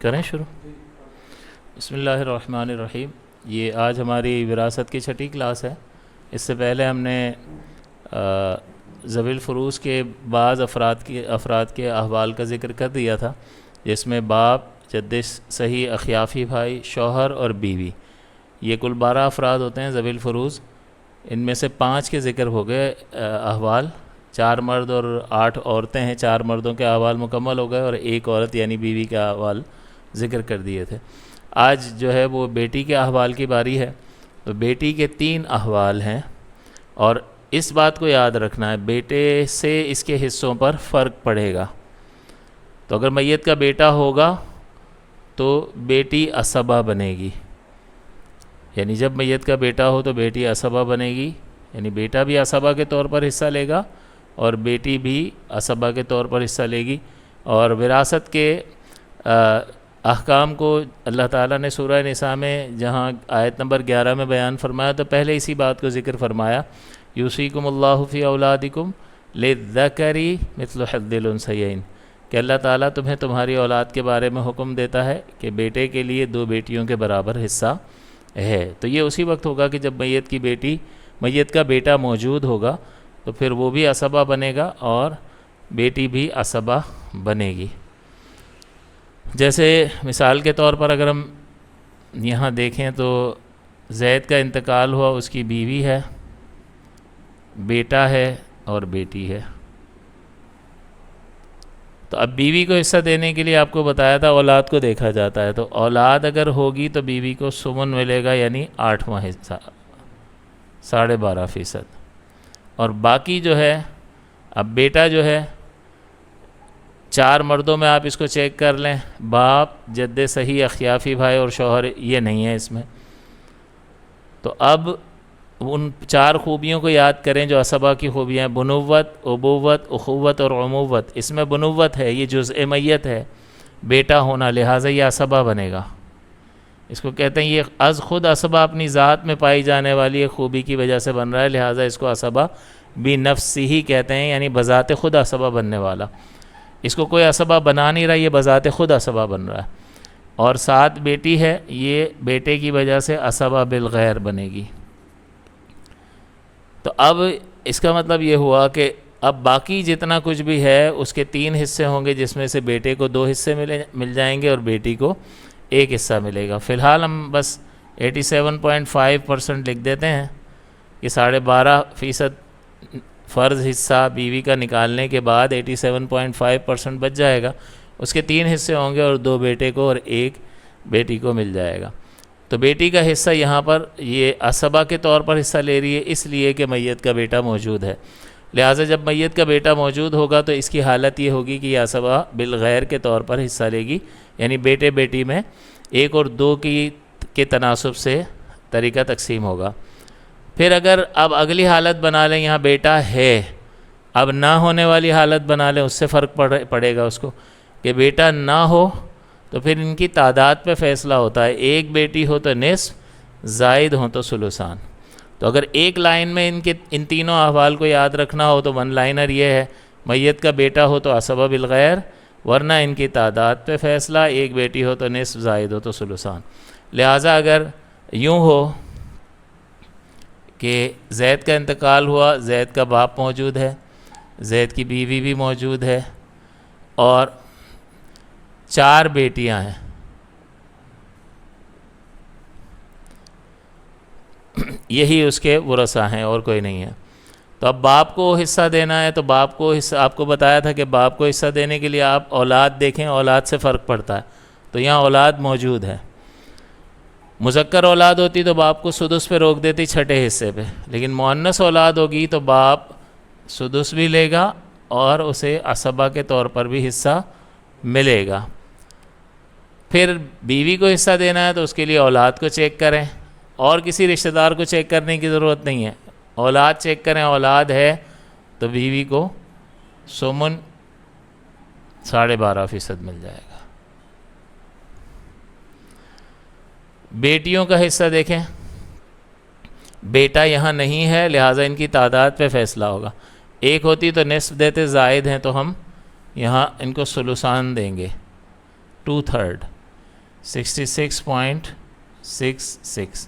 کریں شروع؟ بسم اللہ الرحمن الرحیم۔ یہ آج ہماری وراثت کی چھٹی کلاس ہے۔ اس سے پہلے ہم نے ذوی الفروض کے بعض افراد کے احوال کا ذکر کر دیا تھا، جس میں باپ، جد صحیح، اخیافی بھائی، شوہر اور بیوی، یہ کل 12 افراد ہوتے ہیں ذوی الفروض۔ ان میں سے 5 کے ذکر ہو گئے احوال، 4 مرد اور 8 عورتیں ہیں، 4 مردوں کے احوال مکمل ہو گئے اور 1 عورت یعنی بیوی کے احوال ذکر کر دیے تھے۔ آج جو ہے وہ بیٹی کے احوال کی باری ہے۔ تو بیٹی کے 3 احوال ہیں، اور اس بات کو یاد رکھنا ہے بیٹے سے اس کے حصوں پر فرق پڑے گا۔ تو اگر میت کا بیٹا ہوگا تو بیٹی عصبہ بنے گی، یعنی جب میت کا بیٹا ہو تو بیٹی عصبہ بنے گی، یعنی بیٹا بھی عصبہ کے طور پر حصہ لے گا اور بیٹی بھی عصبہ کے طور پر حصہ لے گی۔ اور وراثت کے احکام کو اللہ تعالیٰ نے سورہ نساء میں جہاں آیت نمبر 11 میں بیان فرمایا تو پہلے اسی بات کو ذکر فرمایا، یوصیکم اللہ فی اولادکم للذکر مثل حظ الانثیین، کہ اللہ تعالیٰ تمہیں تمہاری اولاد کے بارے میں حکم دیتا ہے کہ بیٹے کے لیے 2 بیٹیوں کے برابر حصہ ہے۔ تو یہ اسی وقت ہوگا کہ جب میت کا بیٹا موجود ہوگا تو پھر وہ بھی عصبہ بنے گا اور بیٹی بھی عصبہ بنے گی۔ جیسے مثال کے طور پر اگر ہم یہاں دیکھیں تو زید کا انتقال ہوا، اس کی بیوی ہے، بیٹا ہے اور بیٹی ہے۔ تو اب بیوی کو حصہ دینے کے لیے آپ کو بتایا تھا اولاد کو دیکھا جاتا ہے، تو اولاد اگر ہوگی تو بیوی کو سمن ملے گا، یعنی 8واں حصہ 12.5%۔ اور باقی جو ہے، اب بیٹا جو ہے 4 مردوں میں آپ اس کو چیک کر لیں، باپ، جد صحیح، اخیافی بھائی اور شوہر، یہ نہیں ہے اس میں۔ تو اب ان 4 خوبیوں کو یاد کریں جو عصبہ کی خوبیاں ہیں، بنوت، ابوت، اخوت اور عموت۔ اس میں بنوت ہے، یہ جزء میت ہے، بیٹا ہونا، لہٰذا یہ عصبہ بنے گا۔ اس کو کہتے ہیں یہ از خود عصبہ اپنی ذات میں پائی جانے والی ایک خوبی کی وجہ سے بن رہا ہے، لہٰذا اس کو عصبہ بنفسہ کہتے ہیں، یعنی بذات خود عصبہ بننے والا۔ اس کو کوئی عصبہ بنا نہیں رہا، یہ بذات خود عصبہ بن رہا ہے۔ اور ساتھ بیٹی ہے، یہ بیٹے کی وجہ سے عصبہ بالغیر بنے گی۔ تو اب اس کا مطلب یہ ہوا کہ اب باقی جتنا کچھ بھی ہے اس کے 3 حصے ہوں گے، جس میں سے بیٹے کو 2 حصے مل جائیں گے اور بیٹی کو 1 حصہ ملے گا۔ فی الحال ہم بس 87.5% لکھ دیتے ہیں کہ 12.5% فرض حصہ بیوی کا نکالنے کے بعد 87.5% بچ جائے گا۔ اس کے 3 حصے ہوں گے اور 2 بیٹے کو اور 1 بیٹی کو مل جائے گا۔ تو بیٹی کا حصہ یہاں پر یہ عصبہ کے طور پر حصہ لے رہی ہے، اس لیے کہ میت کا بیٹا موجود ہے۔ لہٰذا جب میت کا بیٹا موجود ہوگا تو اس کی حالت یہ ہوگی کہ یہ عصبہ بالغیر کے طور پر حصہ لے گی، یعنی بیٹے بیٹی میں 1 اور 2 کے تناسب سے طریقہ تقسیم ہوگا۔ پھر اگر اب اگلی حالت بنا لیں، یہاں بیٹا ہے، اب نہ ہونے والی حالت بنا لیں، اس سے فرق پڑے گا اس کو، کہ بیٹا نہ ہو تو پھر ان کی تعداد پہ فیصلہ ہوتا ہے، 1 بیٹی ہو تو نصف، زائد ہوں تو ثلثان۔ تو اگر ایک لائن میں ان تینوں احوال کو یاد رکھنا ہو تو 1 لائنر یہ ہے، میت کا بیٹا ہو تو عصبہ بالغیر، ورنہ ان کی تعداد پہ فیصلہ، 1 بیٹی ہو تو نصف، زائد ہو تو ثلثان۔ لہٰذا اگر یوں ہو کہ زید کا انتقال ہوا، زید کا باپ موجود ہے، زید کی بیوی بھی موجود ہے اور 4 بیٹیاں ہیں، یہی اس کے ورثہ ہیں اور کوئی نہیں ہے۔ تو اب باپ کو حصہ دینا ہے، تو باپ کو حصہ، آپ کو بتایا تھا کہ باپ کو حصہ دینے کے لیے آپ اولاد دیکھیں، اولاد سے فرق پڑتا ہے۔ تو یہاں اولاد موجود ہے، مذکر اولاد ہوتی تو باپ کو سدس پہ روک دیتی 6 حصے پہ، لیکن مؤنث اولاد ہوگی تو باپ سدس بھی لے گا اور اسے عصبہ کے طور پر بھی حصہ ملے گا۔ پھر بیوی کو حصہ دینا ہے تو اس کے لیے اولاد کو چیک کریں، اور کسی رشتہ دار کو چیک کرنے کی ضرورت نہیں ہے، اولاد چیک کریں، اولاد ہے تو بیوی کو سمن 12.5% مل جائے گا۔ بیٹیوں کا حصہ دیکھیں، بیٹا یہاں نہیں ہے لہٰذا ان کی تعداد پہ فیصلہ ہوگا، 1 ہوتی تو نصف دیتے، زائد ہیں تو ہم یہاں ان کو ثلثان دیں گے، 2/3۔ 66.66.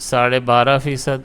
12.5%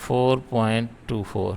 4.24.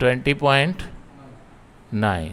20.9,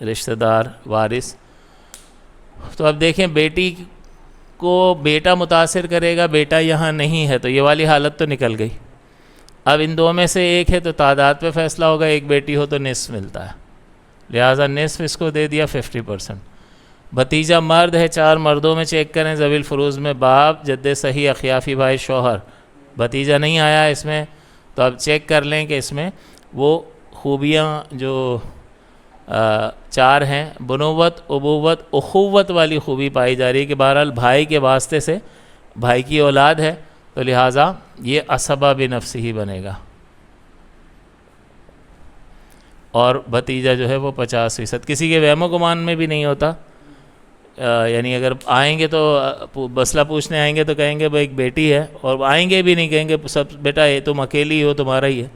رشتہ دار وارث. تو اب دیکھیں بیٹی کو بیٹا متاثر کرے گا, بیٹا یہاں نہیں ہے, تو یہ والی حالت تو نکل گئی. اب ان دو میں سے ایک ہے تو تعداد پہ فیصلہ ہوگا, ایک بیٹی ہو تو نصف ملتا ہے, لہٰذا نصف اس کو دے دیا 50%. بھتیجا مرد ہے, 4 مردوں میں چیک کریں ذوی الفروض میں, باپ, جد صحیح, اخیافی بھائی, شوہر. بھتیجا نہیں آیا اس میں, تو اب چیک کر لیں کہ اس میں وہ خوبیاں جو 4 ہیں, بنوت, ابوت, اخوت والی خوبی پائی جا رہی ہے کہ بہرحال بھائی کے واسطے سے بھائی کی اولاد ہے, تو لہٰذا یہ عصبہ بنفسہ ہی بنے گا, اور بھتیجا جو ہے وہ 50%. کسی کے وہم و گمان میں بھی نہیں ہوتا, یعنی اگر آئیں گے تو مسئلہ پوچھنے آئیں گے تو کہیں گے بھائی ایک بیٹی ہے, اور آئیں گے بھی نہیں, کہیں گے سب بیٹا یہ تم اکیلی ہو, تمہارا ہی ہے.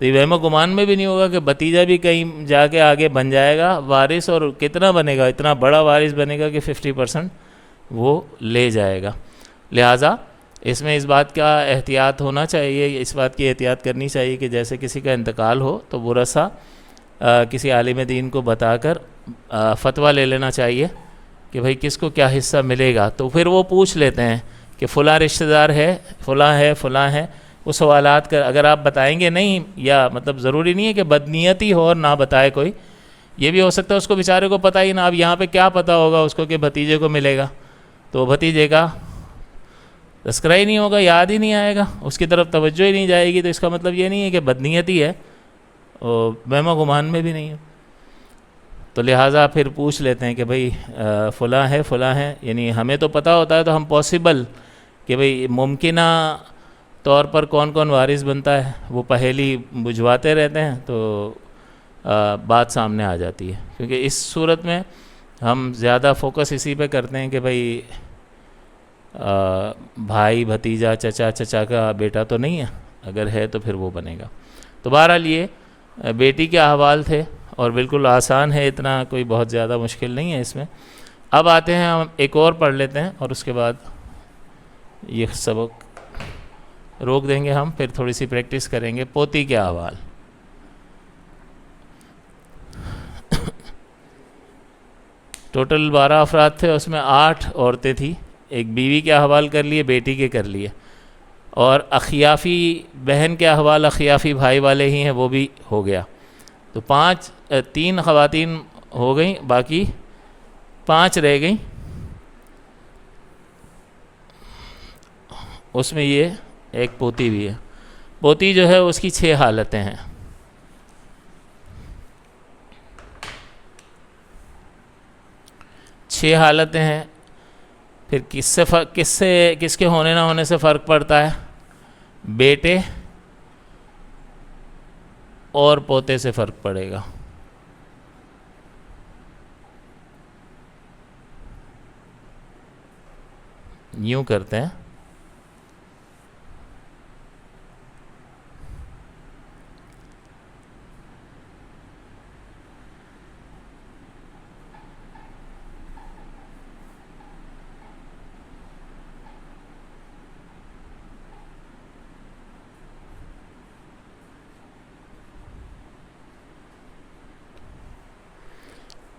تو یہ وہم و گمان میں بھی نہیں ہوگا کہ بھتیجا بھی کہیں جا کے آگے بن جائے گا وارث, اور کتنا بنے گا, اتنا بڑا وارث بنے گا کہ 50% وہ لے جائے گا. لہٰذا اس میں اس بات کا احتیاط ہونا چاہیے, اس بات کی احتیاط کرنی چاہیے کہ جیسے کسی کا انتقال ہو تو ورثہ کسی عالم دین کو بتا کر فتویٰ لے لینا چاہیے کہ بھئی کس کو کیا حصہ ملے گا. تو پھر وہ پوچھ لیتے ہیں کہ فلاں رشتہ دار ہے, فلاں ہے, فلاں ہے. وہ سوالات کر اگر آپ بتائیں گے نہیں, یا مطلب ضروری نہیں ہے کہ بدنیتی ہو اور نہ بتائے کوئی, یہ بھی ہو سکتا ہے اس کو بیچارے کو پتہ ہی نہ. اب یہاں پہ کیا پتہ ہوگا اس کو کہ بھتیجے کو ملے گا, تو بھتیجے کا تذکرہ ہی نہیں ہوگا, یاد ہی نہیں آئے گا, اس کی طرف توجہ ہی نہیں جائے گی. تو اس کا مطلب یہ نہیں ہے کہ بدنیتی ہے, اور وہم و گمان میں بھی نہیں ہے. تو لہٰذا پھر پوچھ لیتے ہیں کہ بھئی فلاں ہے, فلاں ہے, یعنی ہمیں تو پتہ ہوتا ہے, تو ہم پاسبل کہ بھئی ممکنہ طور پر کون کون وارث بنتا ہے وہ پہیلی بجھواتے رہتے ہیں, تو بات سامنے آ جاتی ہے. کیونکہ اس صورت میں ہم زیادہ فوکس اسی پہ کرتے ہیں کہ بھئی بھائی, بھتیجا, چچا, چچا کا بیٹا تو نہیں ہے, اگر ہے تو پھر وہ بنے گا. تو بہرحال یہ بیٹی کے احوال تھے, اور بالکل آسان ہے, اتنا کوئی بہت زیادہ مشکل نہیں ہے اس میں. اب آتے ہیں, ہم ایک اور پڑھ لیتے ہیں اور اس کے بعد یہ سبق روک دیں گے, ہم پھر تھوڑی سی پریکٹس کریں گے. پوتی کے احوال. ٹوٹل 12 افراد تھے, اس میں 8 عورتیں تھیں. ایک بیوی کے احوال کر لیے, بیٹی کے کر لیے, اور اخیافی بہن کے احوال اخیافی بھائی والے ہی ہیں, وہ بھی ہو گیا. تو 3 خواتین ہو گئیں, باقی 5 رہ گئیں. اس میں یہ ایک پوتی بھی ہے. پوتی جو ہے اس کی 6 حالتیں ہیں. چھ حالتیں ہیں. پھر کس کے ہونے نہ ہونے سے فرق پڑتا ہے؟ بیٹے اور پوتے سے فرق پڑے گا. یوں کرتے ہیں,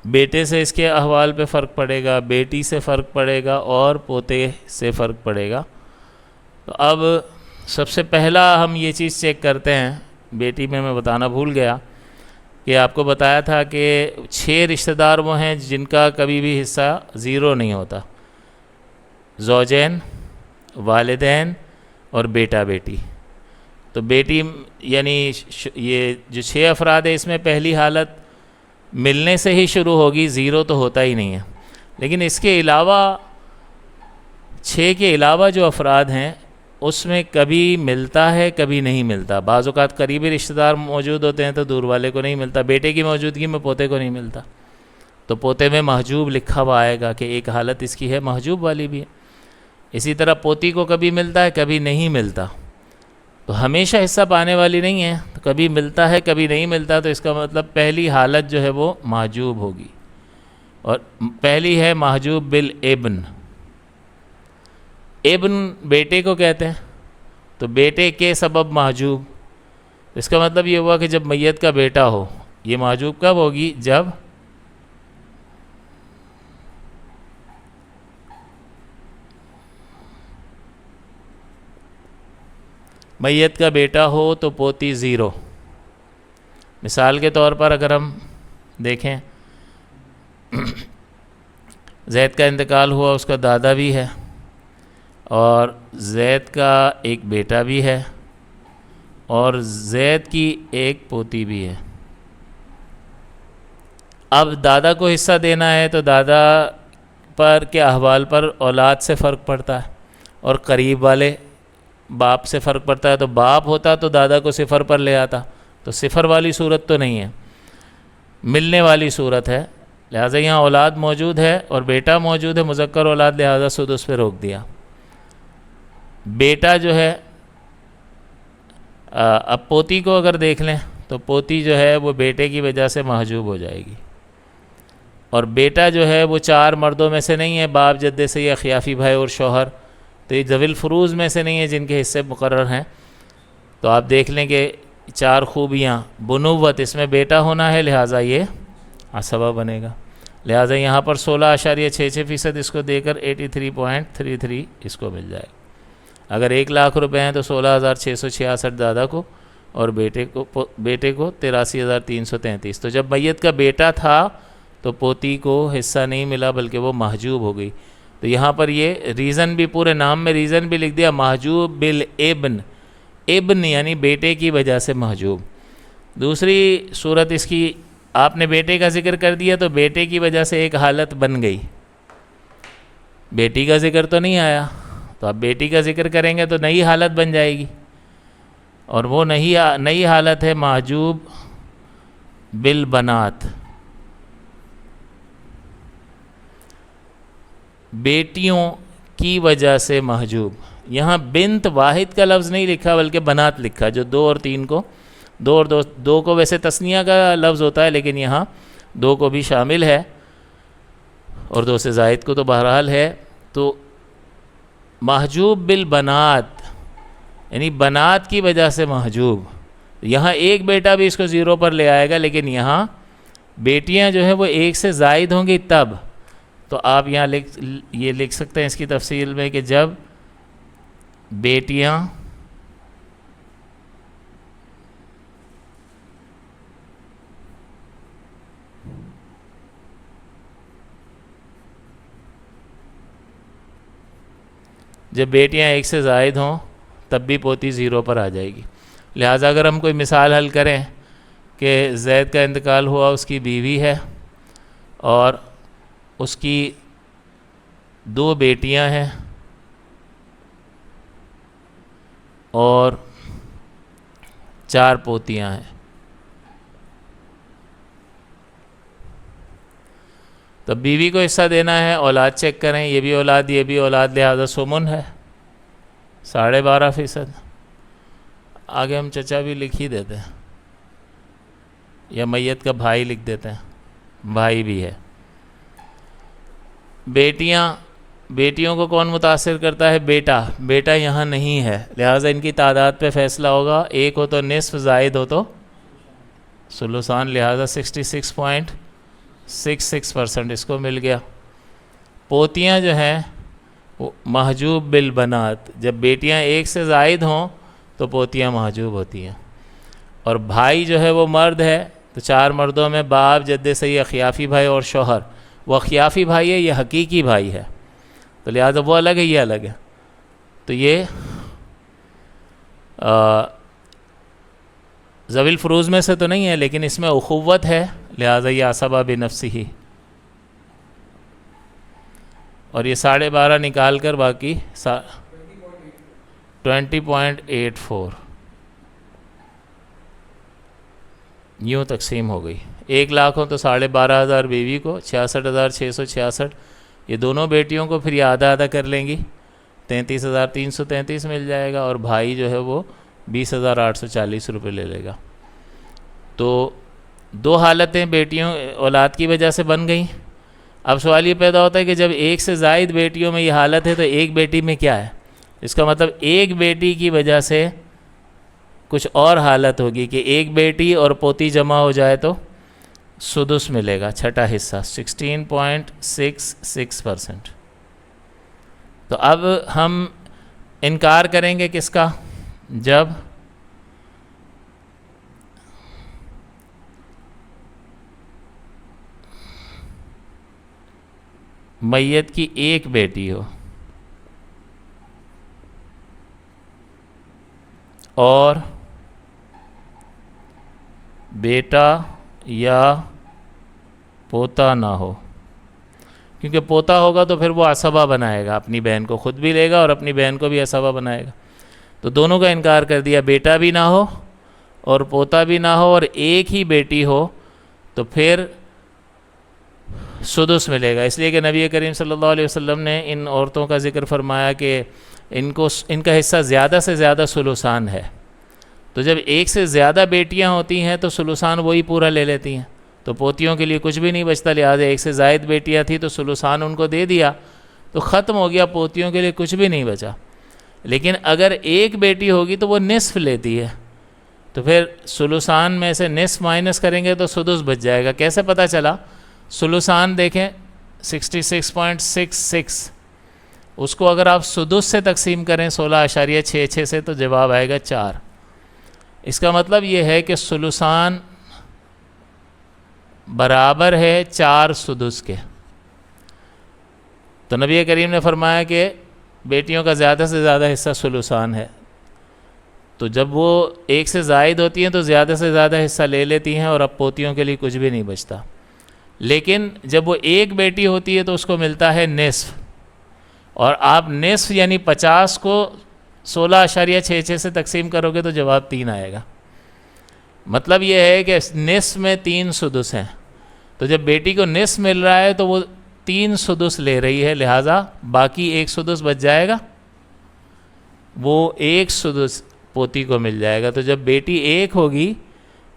بیٹے سے اس کے احوال پہ فرق پڑے گا, بیٹی سے فرق پڑے گا, اور پوتے سے فرق پڑے گا. تو اب سب سے پہلا ہم یہ چیز چیک کرتے ہیں. بیٹی میں بتانا بھول گیا کہ آپ کو بتایا تھا کہ 6 رشتہ دار وہ ہیں جن کا کبھی بھی حصہ 0 نہیں ہوتا. زوجین, والدین اور بیٹا بیٹی. تو بیٹی یعنی یہ جو 6 افراد ہیں, اس میں پہلی حالت ملنے سے ہی شروع ہوگی, 0 تو ہوتا ہی نہیں ہے. لیکن اس کے علاوہ 6 کے علاوہ جو افراد ہیں اس میں کبھی ملتا ہے, کبھی نہیں ملتا. بعض اوقات قریبی رشتہ دار موجود ہوتے ہیں تو دور والے کو نہیں ملتا. بیٹے کی موجودگی میں پوتے کو نہیں ملتا, تو پوتے میں محجوب لکھا ہوا آئے گا کہ ایک حالت اس کی ہے محجوب والی بھی ہے. اسی طرح پوتی کو کبھی ملتا ہے, کبھی نہیں ملتا. تو ہمیشہ حصہ پانے والی نہیں ہے, تو کبھی ملتا ہے کبھی نہیں ملتا. تو اس کا مطلب پہلی حالت جو ہے وہ محجوب ہوگی, اور پہلی ہے محجوب بالابن. ابن بیٹے کو کہتے ہیں, تو بیٹے کے سبب محجوب. اس کا مطلب یہ ہوا کہ جب میت کا بیٹا ہو, یہ محجوب کب ہوگی؟ جب میت کا بیٹا ہو تو پوتی 0۔ مثال کے طور پر اگر ہم دیکھیں زید کا انتقال ہوا، اس کا دادا بھی ہے اور زید کا ایک بیٹا بھی ہے اور زید کی ایک پوتی بھی ہے۔ اب دادا کو حصہ دینا ہے تو دادا پر کے احوال پر اولاد سے فرق پڑتا ہے اور قریب والے باپ سے فرق پڑتا ہے۔ تو باپ ہوتا تو دادا کو 0 پر لے آتا، تو 0 والی صورت تو نہیں ہے، ملنے والی صورت ہے، لہٰذا یہاں اولاد موجود ہے اور بیٹا موجود ہے، مذکر اولاد، لہٰذا سدس پہ روک دیا۔ بیٹا جو ہے اب پوتی کو اگر دیکھ لیں تو پوتی جو ہے وہ بیٹے کی وجہ سے محجوب ہو جائے گی، اور بیٹا جو ہے وہ 4 مردوں میں سے نہیں ہے، باپ، جد سے یا خیافی بھائی اور شوہر، تو یہ ذوی الفروض میں سے نہیں ہے جن کے حصے مقرر ہیں۔ تو آپ دیکھ لیں کہ 4 خوبیاں، بنوت، اس میں بیٹا ہونا ہے، لہٰذا یہ عصبہ بنے گا، لہٰذا یہاں پر 16.66% اس کو دے کر 83.33 اس کو مل جائے گا۔ اگر 1 لاکھ روپے ہیں تو 16,666 دادا کو اور بیٹے کو 83,333۔ تو جب میت کا بیٹا تھا تو پوتی کو حصہ نہیں ملا بلکہ وہ محجوب ہو گئی۔ تو یہاں پر یہ ریزن بھی، پورے نام میں ریزن بھی لکھ دیا، محجوب بالابن، ابن یعنی بیٹے کی وجہ سے محجوب۔ دوسری صورت اس کی، آپ نے بیٹے کا ذکر کر دیا تو بیٹے کی وجہ سے ایک حالت بن گئی، بیٹی کا ذکر تو نہیں آیا، تو اب بیٹی کا ذکر کریں گے تو نئی حالت بن جائے گی، اور وہ نئی حالت ہے محجوب بالبنات، بیٹیوں کی وجہ سے محجوب۔ یہاں بنت واحد کا لفظ نہیں لکھا بلکہ بنات لکھا، جو 2 اور 3 کو، 2 اور 2 کو ویسے تثنیہ کا لفظ ہوتا ہے لیکن یہاں 2 کو بھی شامل ہے اور 2 سے زائد کو تو بہرحال ہے۔ تو محجوب بالبنات یعنی بنات کی وجہ سے محجوب، یہاں ایک بیٹا بھی اس کو 0 پر لے آئے گا، لیکن یہاں بیٹیاں جو ہیں وہ 1 سے زائد ہوں گی تب۔ تو آپ یہاں یہ لکھ سکتے ہیں اس کی تفصیل میں کہ جب بیٹیاں ایک سے زائد ہوں تب بھی پوتی 0 پر آ جائے گی۔ لہٰذا اگر ہم کوئی مثال حل کریں کہ زید کا انتقال ہوا، اس کی بیوی ہے اور اس کی 2 بیٹیاں ہیں اور 4 پوتیاں ہیں، تو بیوی کو حصہ دینا ہے، اولاد چیک کریں، یہ بھی اولاد یہ بھی اولاد، لہذا سمن ہے 12.5%۔ آگے ہم چچا بھی لکھ ہی دیتے ہیں یا میت کا بھائی لکھ دیتے ہیں، بھائی بھی ہے۔ بیٹیوں کو کون متاثر کرتا ہے؟ بیٹا یہاں نہیں ہے، لہٰذا ان کی تعداد پہ فیصلہ ہوگا، 1 ہو تو نصف، زائد ہو تو ثلثان، لہٰذا 66.66% اس کو مل گیا۔ پوتیاں جو ہیں وہ محجوب بالبنات، جب بیٹیاں 1 سے زائد ہوں تو پوتیاں محجوب ہوتی ہیں، اور بھائی جو ہے وہ مرد ہے تو 4 مردوں میں باپ، جد سے اخیافی بھائی اور شوہر، وہ اخیافی بھائی ہے، یہ حقیقی بھائی ہے، تو لہٰذا وہ الگ ہے، یہ الگ ہے۔ تو یہ ذوی الفروض میں سے تو نہیں ہے لیکن اس میں اخوت ہے، لہٰذا یہ عصبہ بنفسہ، اور یہ 12.5 نکال کر باقی 20.84 یوں تقسیم ہو گئی۔ 1 لاکھ ہو تو 12,500 بیوی کو، 66,666 یہ دونوں بیٹیوں کو، پھر یہ آدھا کر لیں گی، 33,333 مل جائے گا، اور بھائی جو ہے وہ 20,840 روپے لے لے گا۔ تو 2 حالتیں بیٹیوں اولاد کی وجہ سے بن گئیں۔ اب سوال یہ پیدا ہوتا ہے کہ جب 1 سے زائد بیٹیوں میں یہ حالت ہے تو ایک بیٹی میں کیا ہے؟ اس کا مطلب ایک بیٹی کی وجہ سے کچھ اور حالت ہوگی کہ ایک بیٹی اور پوتی جمع ہو جائے تو سدس ملے گا، چھٹا حصہ 16.66%۔ تو اب ہم انکار کریں گے کس کا؟ جب میت کی ایک بیٹی ہو اور بیٹا یا پوتا نہ ہو، کیونکہ پوتا ہوگا تو پھر وہ عصبہ بنائے گا، اپنی بہن کو خود بھی لے گا اور اپنی بہن کو بھی عصبہ بنائے گا، تو دونوں کا انکار کر دیا، بیٹا بھی نہ ہو اور پوتا بھی نہ ہو اور ایک ہی بیٹی ہو، تو پھر سدس ملے گا، اس لیے کہ نبی کریم صلی اللہ علیہ وسلم نے ان عورتوں کا ذکر فرمایا کہ ان کا حصہ زیادہ سے زیادہ ثلثان ہے، تو جب ایک سے زیادہ بیٹیاں ہوتی ہیں تو ثلثان وہی پورا لے لیتی ہیں، تو پوتیوں کے لیے کچھ بھی نہیں بچتا، لہٰذا ایک سے زائد بیٹیاں تھیں تو ثلثان ان کو دے دیا تو ختم ہو گیا، پوتیوں کے لیے کچھ بھی نہیں بچا۔ لیکن اگر ایک بیٹی ہوگی تو وہ نصف لیتی ہے، تو پھر ثلثان میں سے نصف مائنس کریں گے تو سدس بچ جائے گا۔ کیسے پتہ چلا؟ ثلثان دیکھیں 66.66، اس کو اگر آپ سدس سے تقسیم کریں 16.66 سے تو جواب آئے گا 4۔ اس کا مطلب یہ ہے کہ ثلثان برابر ہے 4 سدس کے، تو نبی کریم نے فرمایا کہ بیٹیوں کا زیادہ سے زیادہ حصہ ثلثان ہے، تو جب وہ ایک سے زائد ہوتی ہیں تو زیادہ سے زیادہ حصہ لے لیتی ہیں اور اب پوتیوں کے لیے کچھ بھی نہیں بچتا، لیکن جب وہ ایک بیٹی ہوتی ہے تو اس کو ملتا ہے نصف، اور آپ نصف یعنی 50 کو 16.66 سے تقسیم کرو گے تو جواب 3 آئے گا۔ مطلب یہ ہے کہ نصف میں 3 سدس ہیں، تو جب بیٹی کو نصف مل رہا ہے تو وہ 3 سدس لے رہی ہے، لہٰذا باقی 1 سدس بچ جائے گا، وہ 1 سدس پوتی کو مل جائے گا۔ تو جب بیٹی ایک ہوگی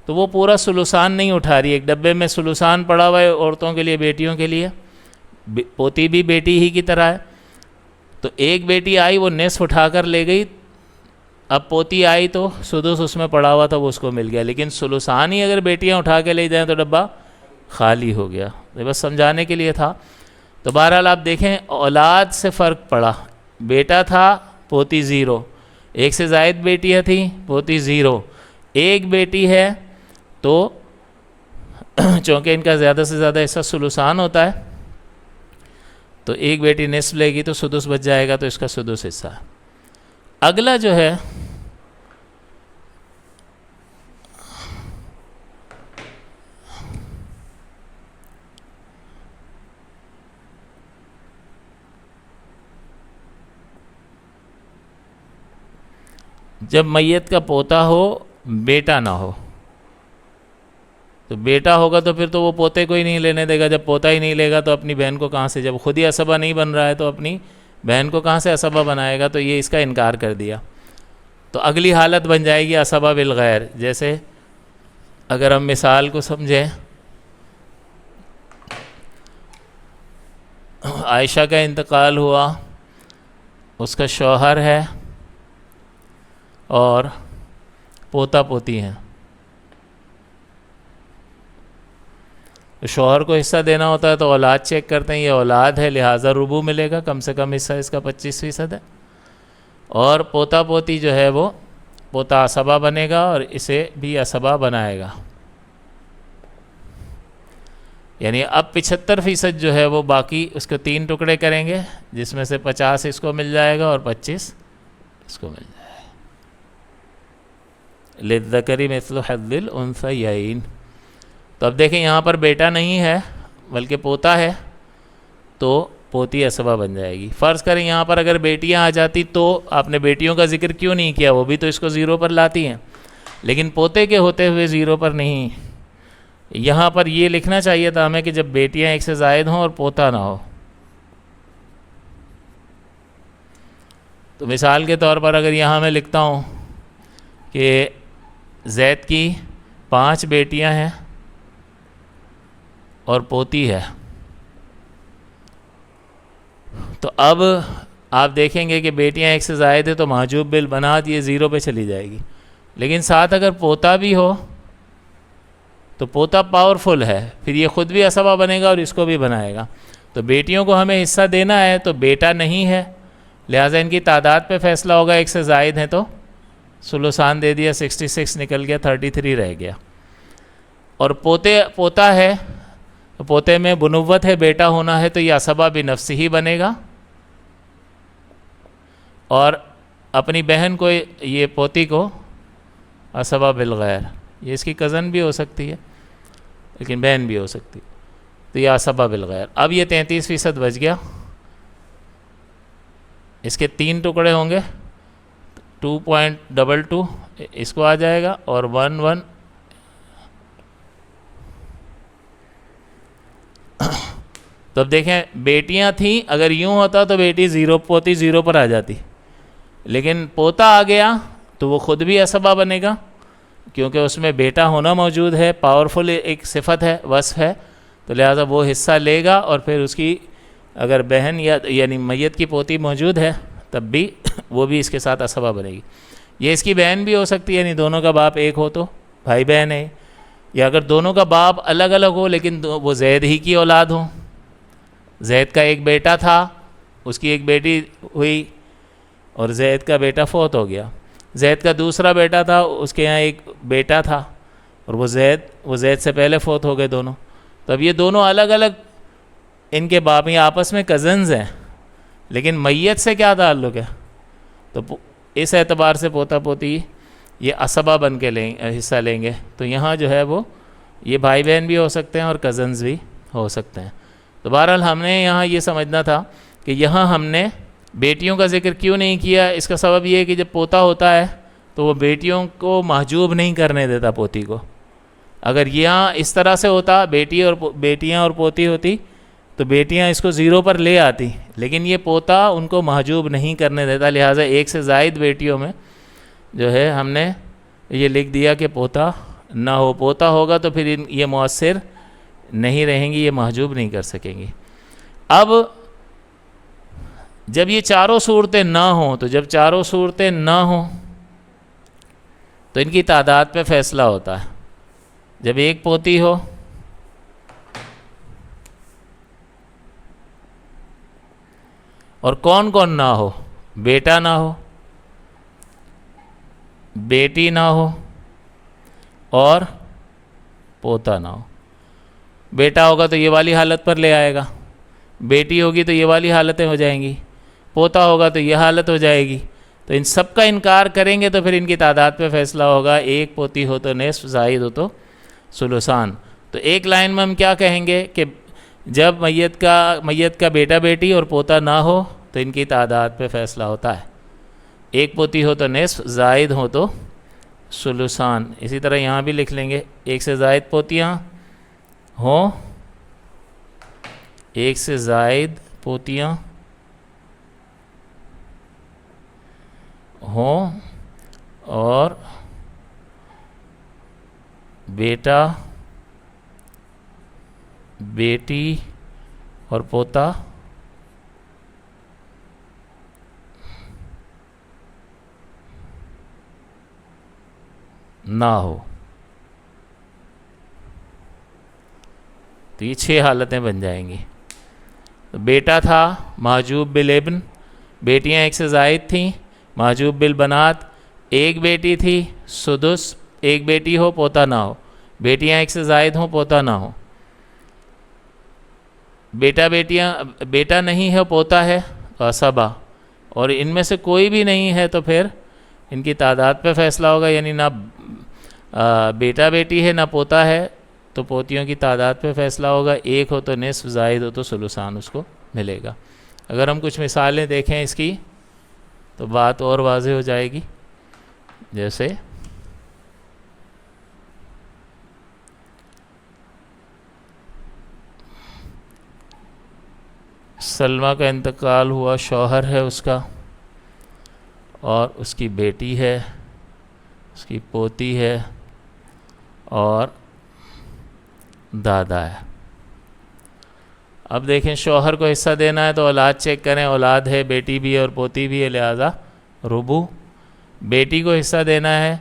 تو وہ پورا ثلثان نہیں اٹھا رہی، ایک ڈبے میں ثلثان پڑا ہوا ہے عورتوں کے لیے، بیٹیوں کے لیے، پوتی بھی بیٹی ہی کی طرح ہے، تو ایک بیٹی آئی وہ نصف اٹھا کر لے گئی، اب پوتی آئی تو سدس اس میں پڑا ہوا تھا وہ اس کو مل گیا، لیکن ثلثان ہی اگر بیٹیاں اٹھا کے لے جائیں تو ڈبہ خالی ہو گیا۔ یہ بس سمجھانے کے لیے تھا۔ تو بہرحال آپ دیکھیں اولاد سے فرق پڑا، بیٹا تھا پوتی 0، ایک سے زائد بیٹیاں تھیں پوتی 0، ایک بیٹی ہے تو چونکہ ان کا زیادہ سے زیادہ حصہ ثلثان ہوتا ہے تو ایک بیٹی نصف لے گی تو سدس بچ جائے گا، تو اس کا سدس حصہ ہے۔ اگلا جو ہے جب میت کا پوتا ہو بیٹا نہ ہو، تو بیٹا ہوگا تو پھر تو وہ پوتے کو ہی نہیں لینے دے گا، جب پوتا ہی نہیں لے گا تو اپنی بہن کو کہاں سے، جب خود ہی عصبہ نہیں بن رہا ہے تو اپنی بہن کو کہاں سے عصبہ بنائے گا، تو یہ اس کا انکار کر دیا۔ تو اگلی حالت بن جائے گی عصبہ بالغیر، جیسے اگر ہم مثال کو سمجھیں، عائشہ کا انتقال ہوا، اس کا شوہر ہے اور پوتا پوتی ہیں، تو شوہر کو حصہ دینا ہوتا ہے تو اولاد چیک کرتے ہیں، یہ اولاد ہے لہٰذا ربع ملے گا، کم سے کم حصہ اس کا 25% ہے، اور پوتا پوتی جو ہے وہ پوتا عصبہ بنے گا اور اسے بھی عصبہ بنائے گا، یعنی اب 75% جو ہے وہ باقی اس کو 3 ٹکڑے کریں گے، جس میں سے 50 اس کو مل جائے گا اور 25 اس کو مل جائے گا۔ للذکر مثل حظ الانثیین۔ تو اب دیکھیں یہاں پر بیٹا نہیں ہے بلکہ پوتا ہے، تو پوتی عصبہ بن جائے گی۔ فرض کریں یہاں پر اگر بیٹیاں آ جاتی تو آپ نے بیٹیوں کا ذکر کیوں نہیں کیا، وہ بھی تو اس کو 0 پر لاتی ہیں، لیکن پوتے کے ہوتے ہوئے 0 پر نہیں۔ یہاں پر یہ لکھنا چاہیے تھا ہمیں کہ جب بیٹیاں ایک سے زائد ہوں اور پوتا نہ ہو۔ تو مثال کے طور پر اگر یہاں میں لکھتا ہوں کہ زید کی 5 بیٹیاں ہیں اور پوتی ہے، تو اب آپ دیکھیں گے کہ بیٹیاں ایک سے زائد ہیں تو محجوب بالبنات یہ 0 پہ چلی جائے گی، لیکن ساتھ اگر پوتا بھی ہو تو پوتا پاورفل ہے، پھر یہ خود بھی عصبہ بنے گا اور اس کو بھی بنائے گا۔ تو بیٹیوں کو ہمیں حصہ دینا ہے تو بیٹا نہیں ہے، لہٰذا ان کی تعداد پہ فیصلہ ہوگا، ایک سے زائد ہیں تو سلوسان دے دیا، 66 نکل گیا، 33 رہ گیا. اور پوتا ہے، پوتے میں بنوت ہے، بیٹا ہونا ہے، تو یہ عصبہ بنفس ہی بنے گا. اور اپنی بہن کو، یہ پوتی کو عصبہ بالغیر، یہ اس کی کزن بھی ہو سکتی ہے لیکن بہن بھی ہو سکتی ہے، تو یہ عصبہ بالغیر. اب یہ 33% بچ گیا. اس کے 3 ٹکڑے ہوں گے، 2.22 اس کو آ جائے گا، اور 1 تو اب دیکھیں بیٹیاں تھیں، اگر یوں ہوتا تو بیٹی 0، پوتی 0 پر آ جاتی، لیکن پوتا آ گیا تو وہ خود بھی عصبہ بنے گا، کیونکہ اس میں بیٹا ہونا موجود ہے، پاورفل ایک صفت ہے، وصف ہے، تو لہٰذا وہ حصہ لے گا. اور پھر اس کی اگر بہن یعنی میت کی پوتی موجود ہے تب بھی وہ بھی اس کے ساتھ عصبہ بنے گی. یہ اس کی بہن بھی ہو سکتی ہے، یعنی دونوں کا باپ ایک ہو تو بھائی بہن ہے، یا اگر دونوں کا باپ الگ الگ ہو لیکن وہ زید ہی کی اولاد ہوں. زید کا ایک بیٹا تھا، اس کی ایک بیٹی ہوئی، اور زید کا بیٹا فوت ہو گیا. زید کا دوسرا بیٹا تھا، اس کے یہاں ایک بیٹا تھا، اور وہ زید سے پہلے فوت ہو گئے دونوں. تو اب یہ دونوں الگ الگ ان کے باپ، یہ آپس میں کزنز ہیں، لیکن میت سے کیا تعلق ہے؟ تو اس اعتبار سے پوتا پوتی یہ عصبہ بن کے حصہ لیں گے. تو یہاں جو ہے وہ یہ بھائی بہن بھی ہو سکتے ہیں اور کزنز بھی ہو سکتے ہیں. تو بہرحال ہم نے یہاں یہ سمجھنا تھا کہ یہاں ہم نے بیٹیوں کا ذکر کیوں نہیں کیا. اس کا سبب یہ ہے کہ جب پوتا ہوتا ہے تو وہ بیٹیوں کو محجوب نہیں کرنے دیتا پوتی کو. اگر یہاں اس طرح سے ہوتا، بیٹیاں اور پوتی ہوتی، تو بیٹیاں اس کو 0 پر لے آتی، لیکن یہ پوتا ان کو محجوب نہیں کرنے دیتا. لہٰذا ایک سے زائد بیٹیوں میں جو ہے ہم نے یہ لکھ دیا کہ پوتا نہ ہو. پوتا ہوگا تو پھر یہ مؤثر نہیں رہیں گی، یہ محجوب نہیں کر سکیں گی. اب جب یہ چاروں صورتیں نہ ہوں، تو جب چاروں صورتیں نہ ہوں تو ان کی تعداد پہ فیصلہ ہوتا ہے. جب ایک پوتی ہو اور کون کون نہ ہو، بیٹا نہ ہو، بیٹی نہ ہو، اور پوتا نہ ہو. بیٹا ہوگا تو یہ والی حالت پر لے آئے گا، بیٹی ہوگی تو یہ والی حالتیں ہو جائیں گی، پوتا ہوگا تو یہ حالت ہو جائے گی. تو ان سب کا انکار کریں گے تو پھر ان کی تعداد پہ فیصلہ ہوگا. ایک پوتی ہو تو نصف، زائد ہو تو ثلثان. تو ایک لائن میں ہم کیا کہیں گے کہ جب میت کا بیٹا بیٹی اور پوتا نہ ہو تو ان کی تعداد پہ فیصلہ ہوتا ہے. ایک پوتی ہو تو نصف، زائد ہو تو ثلثان. اسی طرح یہاں بھی لکھ لیں گے، ایک سے زائد پوتیاں ہوں، ایک سے زائد پوتیاں ہوں، اور بیٹا بیٹی اور پوتا نہ ہو. تو یہ 6 حالتیں بن جائیں گی. بیٹا تھا محجوب بالابن، بیٹیاں ایک سے زائد تھیں محجوب بالبنات، ایک بیٹی تھی سدس، ایک بیٹی ہو پوتا نہ ہو، بیٹیاں ایک سے زائد ہوں پوتا نہ ہو، بیٹا نہیں ہے پوتا ہے تو عصبہ، اور ان میں سے کوئی بھی نہیں ہے تو پھر ان کی تعداد پہ فیصلہ ہوگا. یعنی نہ بیٹا بیٹی ہے نہ پوتا ہے تو پوتیوں کی تعداد پہ فیصلہ ہوگا. ایک ہو تو نصف، زائد ہو تو ثلثان اس کو ملے گا. اگر ہم کچھ مثالیں دیکھیں اس کی تو بات اور واضح ہو جائے گی. جیسے سلمہ کا انتقال ہوا، شوہر ہے اس کا، اور اس کی بیٹی ہے، اس کی پوتی ہے، اور دادا ہے. اب دیکھیں شوہر کو حصہ دینا ہے تو اولاد چیک کریں، اولاد ہے، بیٹی بھی ہے اور پوتی بھی ہے، لہذا ربع. بیٹی کو حصہ دینا ہے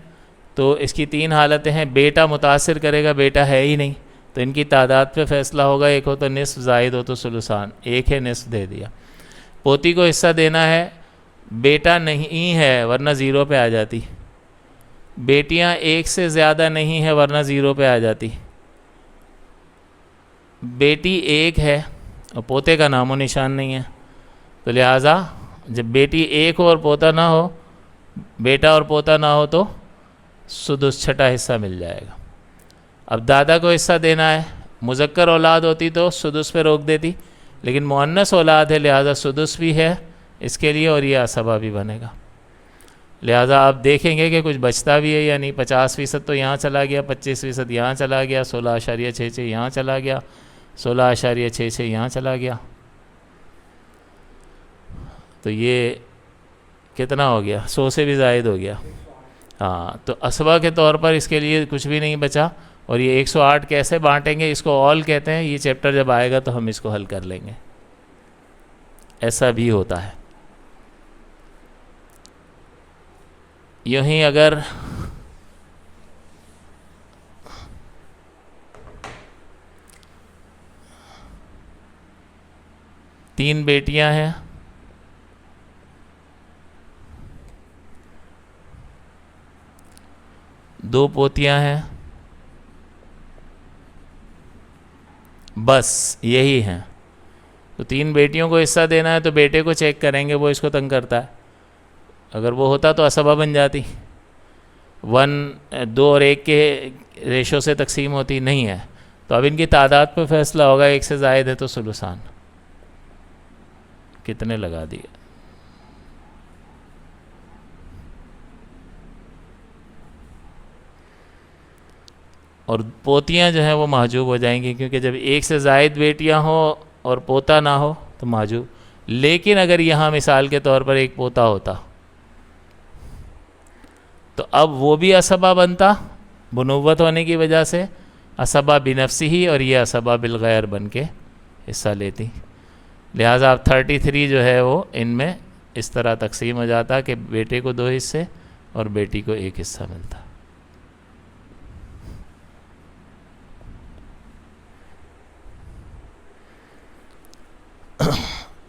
تو اس کی 3 حالتیں ہیں. بیٹا متاثر کرے گا، بیٹا ہے ہی نہیں تو ان کی تعداد پہ فیصلہ ہوگا. ایک ہو تو نصف، زائد ہو تو ثلثان. ایک ہے نصف دے دیا. پوتی کو حصہ دینا ہے، بیٹا نہیں ہے ورنہ 0 پہ آ جاتی، بیٹیاں ایک سے زیادہ نہیں ہیں ورنہ زیرو پہ آ جاتی. بیٹی ایک ہے اور پوتے کا نام و نشان نہیں ہے، تو لہٰذا جب بیٹی ایک ہو اور پوتا نہ ہو، بیٹا اور پوتا نہ ہو، تو سدس چھٹا حصہ مل جائے گا. اب دادا کو حصہ دینا ہے، مذکر اولاد ہوتی تو سدس پہ روک دیتی، لیکن مؤنث اولاد ہے لہٰذا سدس بھی ہے اس کے لیے اور یہ عصبہ بھی بنے گا. لہٰذا آپ دیکھیں گے کہ کچھ بچتا بھی ہے، یعنی 50% تو یہاں چلا گیا، 25% یہاں چلا گیا، 16.66 یہاں چلا گیا، 16.66 یہاں چلا گیا. تو یہ کتنا ہو گیا؟ 100 سے بھی زائد ہو گیا. ہاں، تو عصبہ کے طور پر اس کے لیے کچھ بھی نہیں بچا. اور یہ 108 کیسے بانٹیں گے؟ اس کو آل کہتے ہیں. یہ چیپٹر جب آئے گا تو ہم اس کو حل کر لیں گے. ایسا بھی ہوتا ہے. یوں ہی اگر تین بیٹیاں ہیں، دو پوتیاں ہیں، بس یہی ہیں، تو تین بیٹیوں کو حصہ دینا ہے تو بیٹے کو چیک کریں گے، وہ اس کو تنگ کرتا ہے. اگر وہ ہوتا تو عصبہ بن جاتی، 2 اور 1 کے ریشو سے تقسیم ہوتی نہیں ہے. تو اب ان کی تعداد پہ فیصلہ ہوگا. 1 سے زائد ہے تو ثلثان. کتنے لگا دیے؟ اور پوتیاں جو ہیں وہ محجوب ہو جائیں گی، کیونکہ جب 1 سے زائد بیٹیاں ہوں اور پوتا نہ ہو تو محجوب. لیکن اگر یہاں مثال کے طور پر ایک پوتا ہوتا تو اب وہ بھی عصبہ بنتا بنوت ہونے کی وجہ سے، عصبہ بنفسی ہی، اور یہ عصبہ بالغیر بن کے حصہ لیتی. لہٰذا اب 33 جو ہے وہ ان میں اس طرح تقسیم ہو جاتا کہ بیٹے کو 2 حصے اور بیٹی کو 1 حصہ ملتا.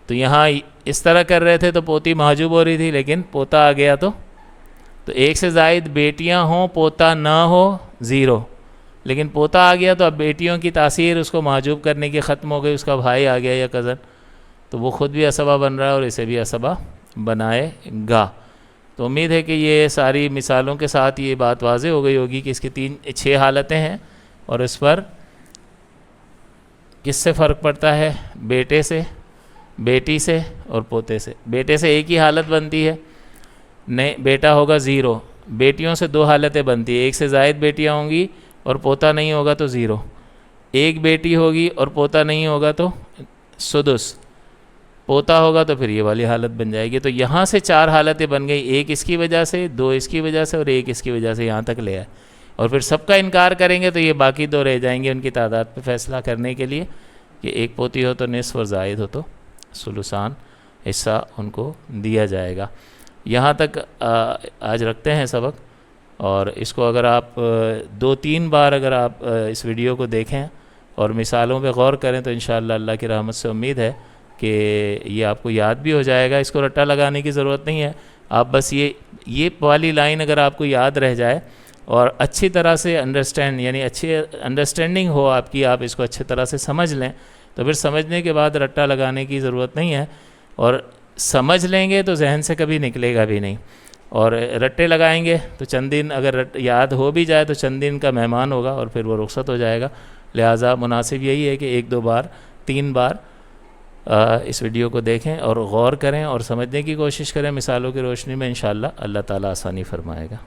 تو یہاں اس طرح کر رہے تھے تو پوتی محجوب ہو رہی تھی، لیکن پوتا آ گیا تو 1 سے زائد بیٹیاں ہوں، پوتا نہ ہو، زیرو. لیکن پوتا آ گیا تو اب بیٹیوں کی تاثیر اس کو محجوب کرنے کی ختم ہو گئی. اس کا بھائی آ گیا یا کزن، تو وہ خود بھی عصبہ بن رہا ہے اور اسے بھی عصبہ بنائے گا. تو امید ہے کہ یہ ساری مثالوں کے ساتھ یہ بات واضح ہو گئی ہوگی کہ اس کی 6 حالتیں ہیں، اور اس پر کس سے فرق پڑتا ہے؟ بیٹے سے، بیٹی سے اور پوتے سے. بیٹے سے ایک ہی حالت بنتی ہے، نہیں بیٹا ہوگا 0. بیٹیوں سے 2 حالتیں بنتی ہیں، 1 سے زائد بیٹیاں ہوں گی اور پوتا نہیں ہوگا تو 0. 1 بیٹی ہوگی اور پوتا نہیں ہوگا تو سدس. پوتا ہوگا تو پھر یہ والی حالت بن جائے گی. تو یہاں سے 4 حالتیں بن گئی، 1 اس کی وجہ سے، 2 اس کی وجہ سے اور 1 اس کی وجہ سے، یہاں تک لے آئے. اور پھر سب کا انکار کریں گے تو یہ باقی 2 رہ جائیں گے ان کی تعداد پہ فیصلہ کرنے کے لیے کہ 1 پوتی ہو تو نصف اور زائد ہو تو ثلثان حصہ ان کو دیا جائے گا. یہاں تک آج رکھتے ہیں سبق. اور اس کو اگر آپ 2-3 بار اگر آپ اس ویڈیو کو دیکھیں اور مثالوں پہ غور کریں تو انشاءاللہ اللہ کی رحمت سے امید ہے کہ یہ آپ کو یاد بھی ہو جائے گا. اس کو رٹا لگانے کی ضرورت نہیں ہے. آپ بس یہ والی لائن اگر آپ کو یاد رہ جائے اور اچھی طرح سے یعنی اچھی انڈرسٹینڈنگ ہو آپ کی، آپ اس کو اچھی طرح سے سمجھ لیں تو پھر سمجھنے کے بعد رٹا لگانے کی ضرورت نہیں ہے. اور سمجھ لیں گے تو ذہن سے کبھی نکلے گا بھی نہیں. اور رٹے لگائیں گے تو چند دن اگر یاد ہو بھی جائے تو چند دن کا مہمان ہوگا اور پھر وہ رخصت ہو جائے گا. لہٰذا مناسب یہی ہے کہ 1-2 بار 3 بار اس ویڈیو کو دیکھیں اور غور کریں اور سمجھنے کی کوشش کریں مثالوں کی روشنی میں. انشاءاللہ اللہ تعالیٰ آسانی فرمائے گا.